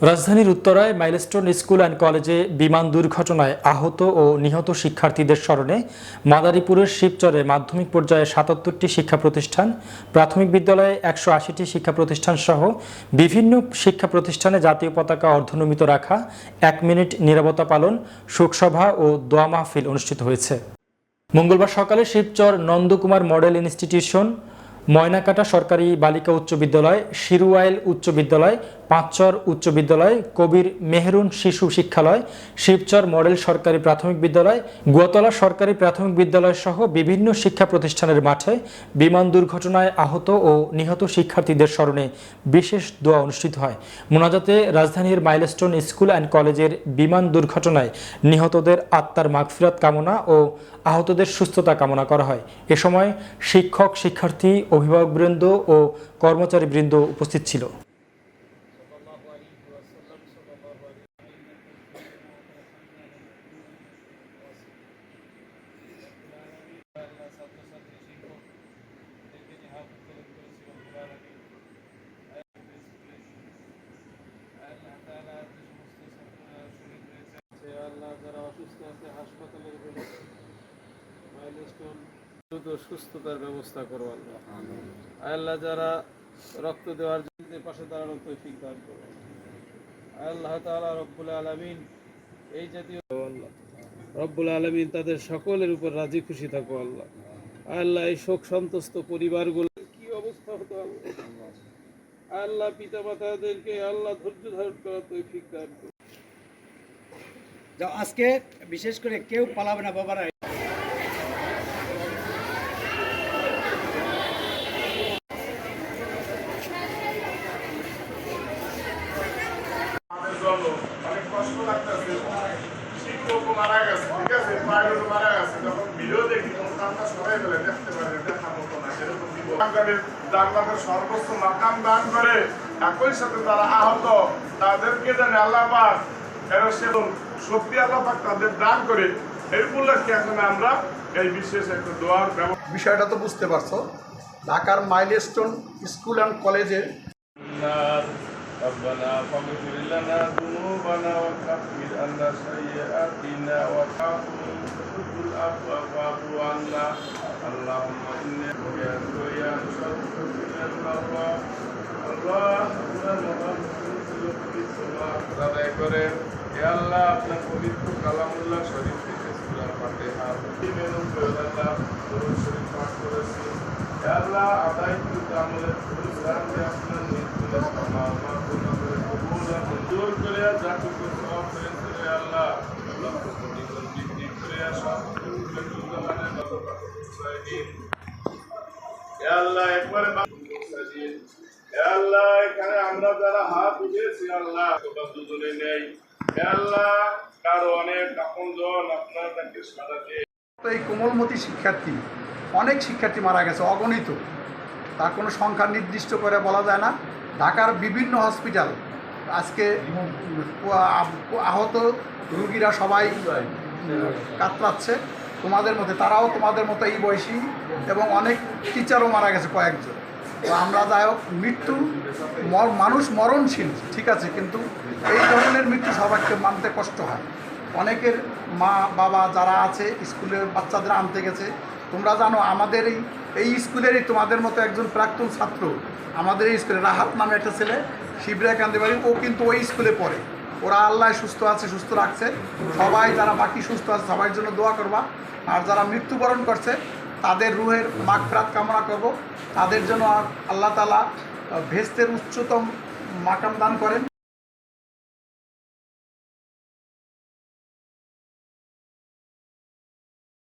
রাজধানীর উত্তরায় milestone school and কলেজে বিমান দুর্ঘটনায় আহত ও নিহত শিক্ষার্থীদের স্মরণে মাদারীপুরের শিবচরে মাধ্যমিক পর্যায়ে ৭৭টি শিক্ষা প্রতিষ্ঠান, প্রাথমিক বিদ্যালয়ে ১৮০টি শিক্ষা প্রতিষ্ঠান সহ বিভিন্ন শিক্ষা প্রতিষ্ঠানে জাতীয় পতাকা অর্ধনমিত রাখা, ১ মিনিট নীরবতা পালন, শোকসভা ও দোয়া মাহফিল অনুষ্ঠিত হয়েছে। মঙ্গলবার সকালে শিবচর নন্দকুমার মডেল ইনস্টিটিউশন, ময়নাকাটা সরকারি বালিকা উচ্চ বিদ্যালয়, শিরুয়াইল উচ্চ বিদ্যালয়, পাঁচচর উচ্চ বিদ্যালয়, কবির মেহরুন শিশু শিক্ষালয়, শিবচর মডেল সরকারি প্রাথমিক বিদ্যালয়, গুয়াতলা সরকারি প্রাথমিক বিদ্যালয় সহ বিভিন্ন শিক্ষা প্রতিষ্ঠানের মাঠে বিমান দুর্ঘটনায় আহত ও নিহত শিক্ষার্থীদের স্মরণে বিশেষ দোয়া অনুষ্ঠিত হয়। মোনাজাতে রাজধানীর মাইলস্টোন স্কুল অ্যান্ড কলেজের বিমান দুর্ঘটনায় নিহতদের আত্মার মাগফিরাত কামনা ও আহতদের সুস্থতা কামনা করা হয়। এ সময় শিক্ষক, শিক্ষার্থী, অভিভাবকবৃন্দ ও কর্মচারীবৃন্দ উপস্থিত ছিল। যারা অসুস্থ আছে হাসপাতালের মাইলস্টোন দ্রুত সুস্থতার ব্যবস্থা করো আল্লাহ। আল্লাহ যারা রক্ত দেওয়ার জন্য পাশে দাঁড়ানোর তৌফিক দান করো আল্লাহ তাআলা। রব্বুল আলামিন এই জাতীয় আল্লাহ রব্বুল আলামিন তাদের সকলের উপর রাজি খুশি থাকো আল্লাহ। আল্লাহ এই শোক সন্তস্ত পরিবারগুলো কি অবস্থা হতো আল্লাহ। আল্লাহ পিতা মাতাদেরকে আল্লাহ ধৈর্য ধারণ করার তৌফিক দান করো। আজকে বিশেষ করে কেউ পালাবে না বাবারা। অনেক কষ্ট লাগতেছে, শিক্ষক মারা গেছে, ঠিক আছে, পাইলট মারা গেছে, যখন ভিডিও দেখি তখন কান্না সবাই ফেলে দেখতে পারে, দেখার মতো না সেরকম জান্নাতের সর্বোচ্চ মাকাম দান করে, একই সাথে তারা আহত তাদেরকে জানে আল্লাহ পাক এরা সেরকম শক্তি আল্লাহ পাক তাদের দান করে। এর উপলক্ষে এখন আমরা এই বিশেষ একটা দোয়ার বিষয়টা তো বুঝতে পারছো। ঢাকার মাইলস্টোন স্কুল অ্যান্ড কলেজে ربنا فاغفر لنا ذنوبنا وكفر عنا سيئاتنا وتعفو تحب العفو فاعف عنا اللهم انك يا شر الله আদায় করেন। হে আল্লাহ, আপনার পবিত্র কালামুল্লাহ শরীফ থেকে সূরা ফাতিহা মেনু আল্লাহ দরুদ শরীফ পাঠ করেছি। হে আল্লাহ, আদায়কৃত আমলের পরিশ্রম আপনার নির্গুণে ক্ষমা করে কবুল মঞ্জুর করে যাটুকু সওয়াব করেছেন। হে আল্লাহ, লক্ষ কোটি বৃদ্ধি করে সব মানে হে আল্লাহ একবারে হে আল্লাহ, এখানে আমরা যারা হাত উঠিয়েছি আল্লাহ দুজনে নেই। হে আল্লাহ, কারো অনেক আপনজন আপনার কাছে সারাতে এই কোমলমতি শিক্ষার্থী, অনেক শিক্ষার্থী মারা গেছে, অগণিত, তার কোনো সংখ্যা নির্দিষ্ট করে বলা যায় না। ঢাকার বিভিন্ন হসপিটাল আজকে আহত রুগীরা সবাই কাতরাচ্ছে তোমাদের মধ্যে, তারাও তোমাদের মতো এই বয়সী, এবং অনেক টিচারও মারা গেছে কয়েকজন। তো আমরা যাই হোক, মৃত্যু মানুষ মরণশীল ঠিক আছে, কিন্তু এই ধরনের মৃত্যু সবাইকে মানতে কষ্ট হয়। অনেকের মা বাবা যারা আছে স্কুলের বাচ্চাদের আনতে গেছে, তোমরা জানো আমাদের এই স্কুলেরই তোমাদের মতো একজন প্রাক্তন ছাত্র, আমাদের এই স্কুলে রাহাত নামে একটা ছেলে, শিবরা কান্দিবাড়ি, ও কিন্তু ওই স্কুলে পড়ে। ওরা আল্লাহ সুস্থ আছে, সুস্থ রাখছে। সবাই যারা বাকি সুস্থ আছে সবার জন্য দোয়া করবা। আর যারা মৃত্যুবরণ করছে তাদের রুহের মাগফিরাত কামনা করব, তাদের জন্য আল্লাহ তাআলা ভেস্তের উচ্চতম মাকাম দান করেন।